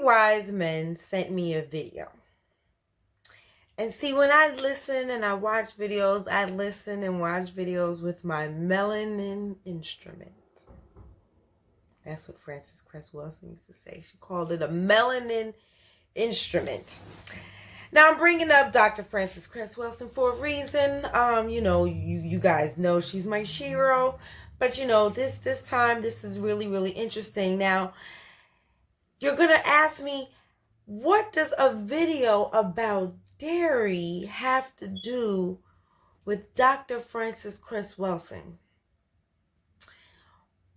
wise men sent me a video. And see, when I listen and I watch videos, I listen and watch videos with my melanin instrument. That's what Frances Cress Welsing used to say. She called it a melanin instrument. Now, I'm bringing up Dr. Frances Cress Welsing for a reason. You guys know she's my shero. But, this time, this is really, really interesting. Now, you're going to ask me, what does a video about dairy have to do with Dr. Frances Cress Welsing?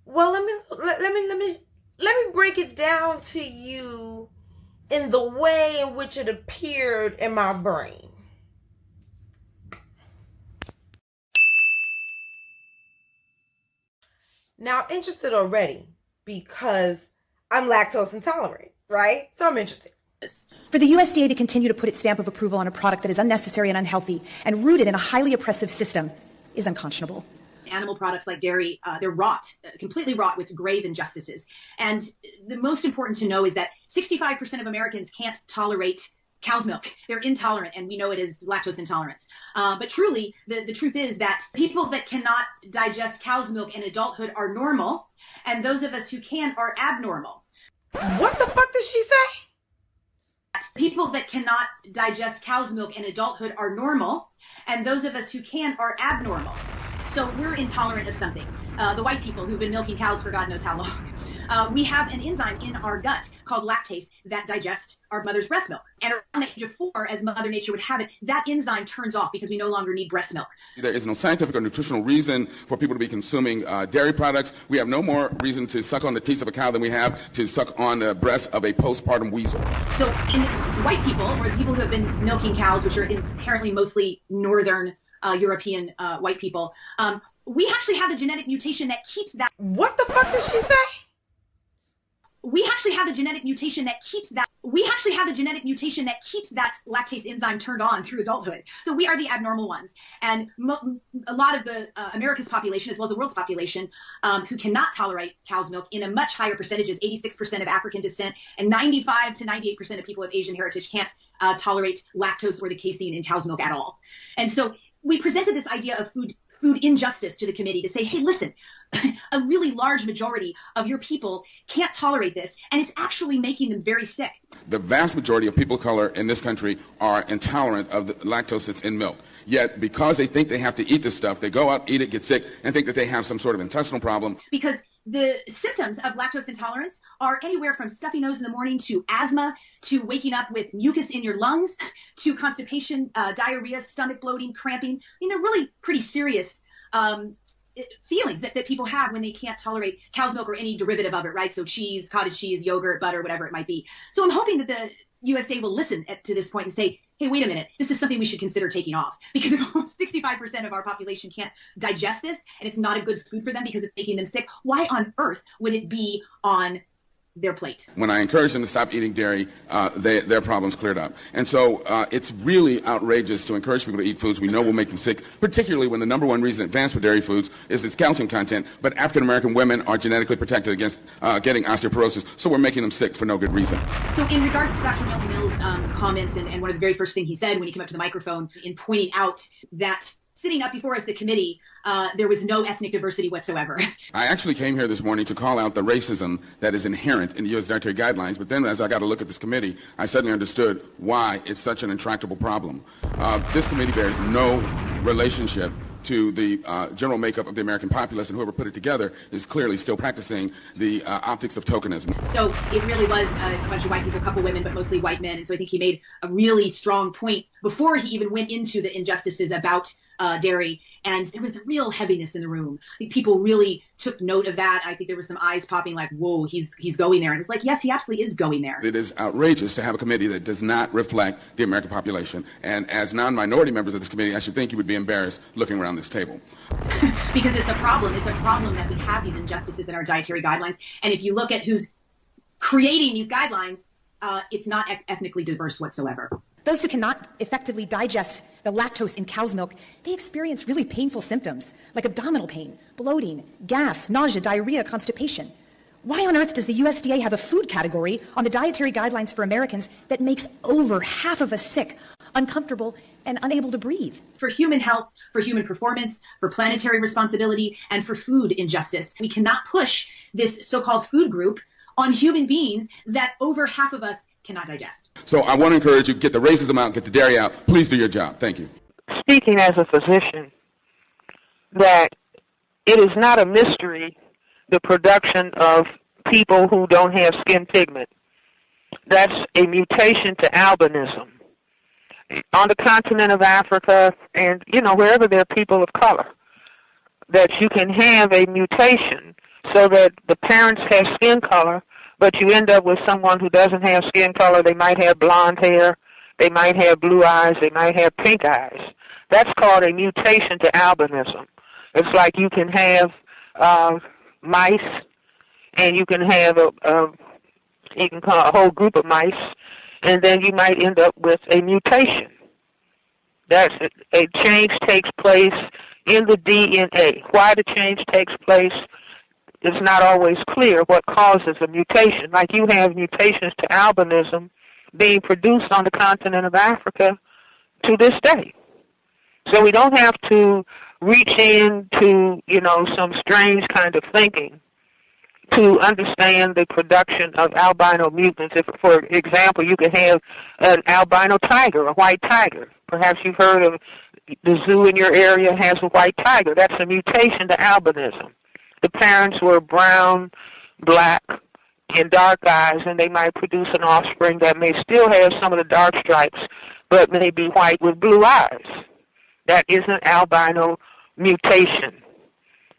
Well, let me break it down to you in the way in which it appeared in my brain. Now, I'm interested already because I'm lactose intolerant, right? So I'm interested. For the USDA to continue to put its stamp of approval on a product that is unnecessary and unhealthy and rooted in a highly oppressive system is unconscionable. Animal products like dairy, they're wrought, completely wrought with grave injustices. And the most important to know is that 65% of Americans can't tolerate cow's milk. They're intolerant, and we know it is lactose intolerance. But truly, the truth is that people that cannot digest cow's milk in adulthood are normal, and those of us who can are abnormal. What the fuck did she say? People that cannot digest cow's milk in adulthood are normal, and those of us who can are abnormal. So we're intolerant of something. The white people who've been milking cows for God knows how long. We have an enzyme in our gut called lactase that digests our mother's breast milk. And around the age of 4, as Mother Nature would have it, that enzyme turns off because we no longer need breast milk. There is no scientific or nutritional reason for people to be consuming dairy products. We have no more reason to suck on the teats of a cow than we have to suck on the breast of a postpartum weasel. So in white people, or the people who have been milking cows, which are inherently mostly northern European white people, we actually have a genetic mutation that keeps that. What the fuck did she say? We actually have a genetic mutation that keeps that. We actually have a genetic mutation that keeps that lactase enzyme turned on through adulthood. So we are the abnormal ones. And a lot of the America's population, as well as the world's population, who cannot tolerate cow's milk in a much higher percentages, 86% of African descent and 95 to 98% of people of Asian heritage can't tolerate lactose or the casein in cow's milk at all. And so we presented this idea of food injustice to the committee to say, hey, listen, a really large majority of your people can't tolerate this, and it's actually making them very sick. The vast majority of people of color in this country are intolerant of the lactose that's in milk. Yet, because they think they have to eat this stuff, they go out, eat it, get sick, and think that they have some sort of intestinal problem. Because the symptoms of lactose intolerance are anywhere from stuffy nose in the morning to asthma to waking up with mucus in your lungs to constipation, diarrhea, stomach bloating, cramping. I mean, they're really pretty serious feelings that people have when they can't tolerate cow's milk or any derivative of it, right? So cheese, cottage cheese, yogurt, butter, whatever it might be. So I'm hoping that the USA will listen to this point and say, hey, wait a minute, this is something we should consider taking off, because if almost 65% of our population can't digest this and it's not a good food for them because it's making them sick, why on earth would it be on their plate? When I encourage them to stop eating dairy, their problems cleared up. And so it's really outrageous to encourage people to eat foods we know will make them sick, particularly when the number one reason advanced for dairy foods is its calcium content, but African-American women are genetically protected against getting osteoporosis, so we're making them sick for no good reason. So in regards to Dr. Milton Mills' comments, and one of the very first things he said when he came up to the microphone in pointing out that sitting up before us, the committee, there was no ethnic diversity whatsoever. I actually came here this morning to call out the racism that is inherent in the U.S. dietary guidelines, but then as I got to look at this committee, I suddenly understood why it's such an intractable problem. This committee bears no relationship to the general makeup of the American populace, and whoever put it together is clearly still practicing the optics of tokenism. So it really was a bunch of white people, a couple women, but mostly white men. And so I think he made a really strong point before he even went into the injustices about dairy. And there was a real heaviness in the room. I think people really took note of that. I think there was some eyes popping like, whoa, he's going there. And it's like, yes, he absolutely is going there. It is outrageous to have a committee that does not reflect the American population. And as non-minority members of this committee, I should think you would be embarrassed looking around this table. Because it's a problem. It's a problem that we have these injustices in our dietary guidelines. And if you look at who's creating these guidelines, it's not ethnically diverse whatsoever. Those who cannot effectively digest the lactose in cow's milk, they experience really painful symptoms like abdominal pain, bloating, gas, nausea, diarrhea, constipation. Why on earth does the USDA have a food category on the dietary guidelines for Americans that makes over half of us sick, uncomfortable, and unable to breathe? For human health, for human performance, for planetary responsibility, and for food injustice. We cannot push this so-called food group on human beings that over half of us cannot digest. So I want to encourage you, get the racism out, get the dairy out. Please do your job. Thank you. Speaking as a physician, that it is not a mystery, the production of people who don't have skin pigment. That's a mutation to albinism. On the continent of Africa and, wherever there are people of color, that you can have a mutation so that the parents have skin color, but you end up with someone who doesn't have skin color. They might have blonde hair, they might have blue eyes, they might have pink eyes. That's called a mutation to albinism. It's like you can have mice, and you can have you can call a whole group of mice, and then you might end up with a mutation. That's a change takes place in the DNA. Why the change takes place is not always clear. What causes a mutation? Like you have mutations to albinism being produced on the continent of Africa to this day. So we don't have to reach into, some strange kind of thinking to understand the production of albino mutants. If, for example, you could have an albino tiger, a white tiger. Perhaps you've heard of the zoo in your area has a white tiger. That's a mutation to albinism. The parents were brown, black, and dark eyes, and they might produce an offspring that may still have some of the dark stripes, but may be white with blue eyes. That is an albino mutation.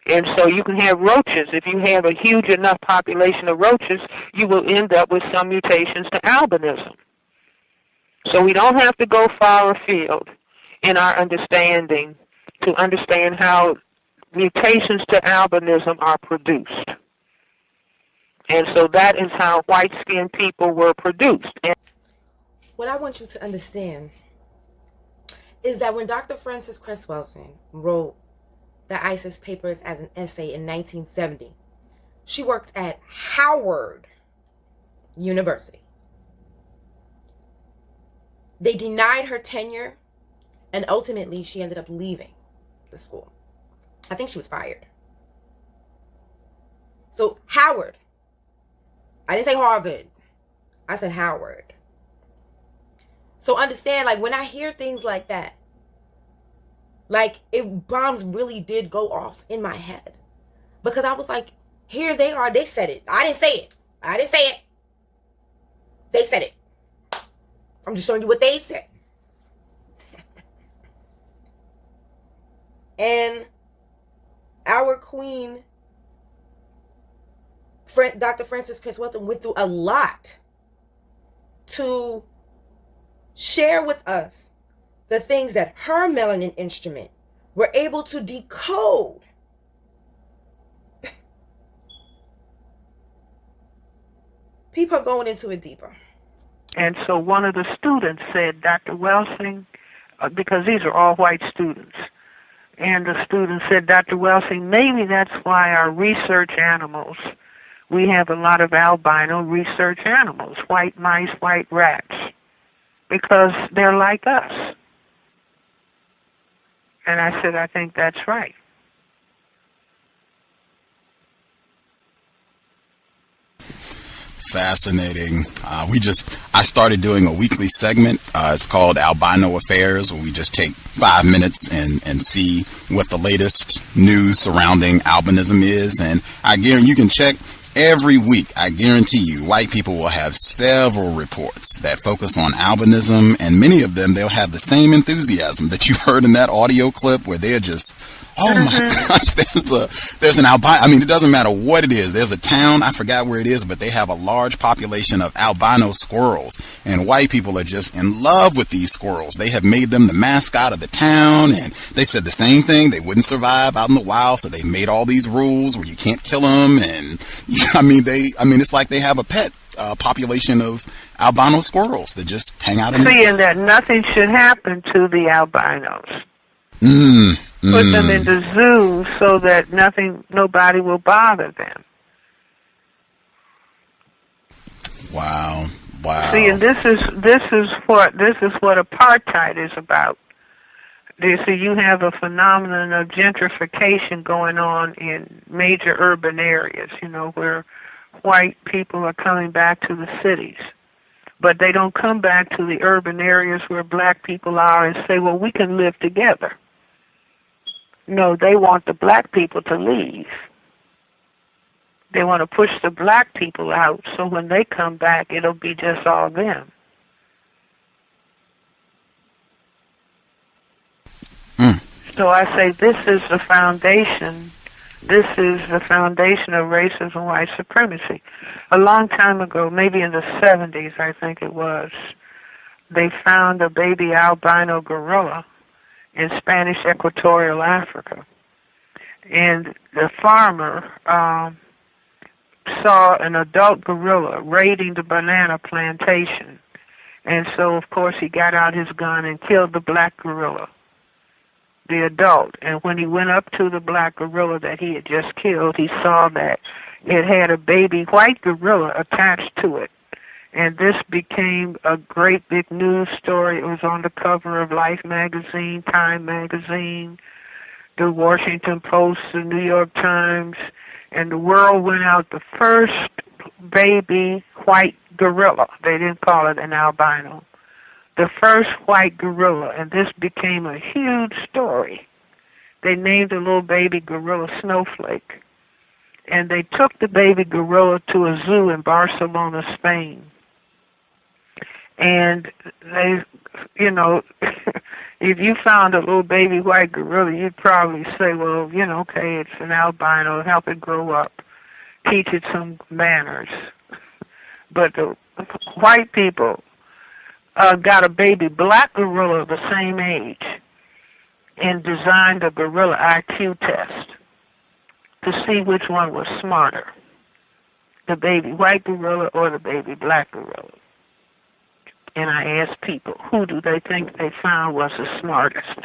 And so you can have roaches. If you have a huge enough population of roaches, you will end up with some mutations to albinism. So we don't have to go far afield in our understanding to understand how mutations to albinism are produced. And so that is how white-skinned people were produced. What I want you to understand is that when Dr. Frances Cress Welsing wrote the ISIS papers as an essay in 1970, she worked at Howard University. They denied her tenure, and ultimately she ended up leaving the school. I think she was fired. So Howard, I didn't say Harvard, I said Howard. So understand, like, when I hear things like that, like, if bombs really did go off in my head, because I was like, here they are, they said it. I didn't say it. I didn't say it. They said it. I'm just showing you what they said. And our queen, Dr. Frances Cress Welsing, went through a lot to share with us the things that her melanin instrument were able to decode. People are going into it deeper. And so one of the students said, Dr. Welsing, because these are all white students, and the student said, Dr. Welsing, maybe that's why our research animals, we have a lot of albino research animals, white mice, white rats, because they're like us. And I said, I think that's right. Fascinating. I started doing a weekly segment. It's called Albino Affairs, where we just take 5 minutes and see what the latest news surrounding albinism is. And I guarantee you can check every week. I guarantee you, white people will have several reports that focus on albinism, and many of them, they'll have the same enthusiasm that you heard in that audio clip, where they're just, oh my gosh, there's an albino. I mean, it doesn't matter what it is. There's a town, I forgot where it is, but they have a large population of albino squirrels, and white people are just in love with these squirrels. They have made them the mascot of the town, and they said the same thing. They wouldn't survive out in the wild, so they made all these rules where you can't kill them, and it's like they have a pet population of albino squirrels that just hang out in saying that nothing should happen to the albinos. Put them in the zoo so that nobody will bother them. Wow. Wow. See, and this is what apartheid is about. So you have a phenomenon of gentrification going on in major urban areas, where white people are coming back to the cities. But they don't come back to the urban areas where black people are and say, well, we can live together. No, they want the black people to leave. They want to push the black people out, so when they come back, it'll be just all them. So I say this is the foundation. This is the foundation of racism and white supremacy. A long time ago, maybe in the 70s, I think it was, they found a baby albino gorilla in Spanish Equatorial Africa. And the farmer saw an adult gorilla raiding the banana plantation. And so, of course, he got out his gun and killed the black gorilla, the adult. And when he went up to the black gorilla that he had just killed, he saw that it had a baby white gorilla attached to it. And this became a great big news story. It was on the cover of Life magazine, Time magazine, the Washington Post, the New York Times, and the world went out the first baby white gorilla. They didn't call it an albino. The first white gorilla, and this became a huge story. They named the little baby gorilla Snowflake. And they took the baby gorilla to a zoo in Barcelona, Spain. And they, if you found a little baby white gorilla, you'd probably say, well, okay, it's an albino, help it grow up, teach it some manners. But the white people got a baby black gorilla of the same age and designed a gorilla IQ test to see which one was smarter, the baby white gorilla or the baby black gorilla. And I asked people, who do they think they found was the smartest?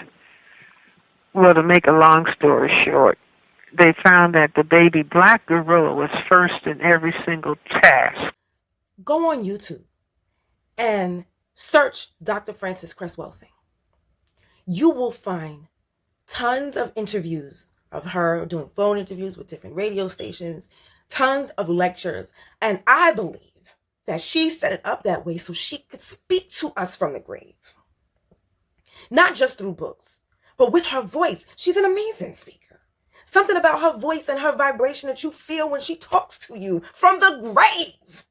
Well, to make a long story short, they found that the baby black gorilla was first in every single task. Go on YouTube and search Dr. Frances Cress Welsing. You will find tons of interviews of her doing phone interviews with different radio stations, tons of lectures, and I believe that she set it up that way so she could speak to us from the grave. Not just through books, but with her voice. She's an amazing speaker. Something about her voice and her vibration that you feel when she talks to you from the grave.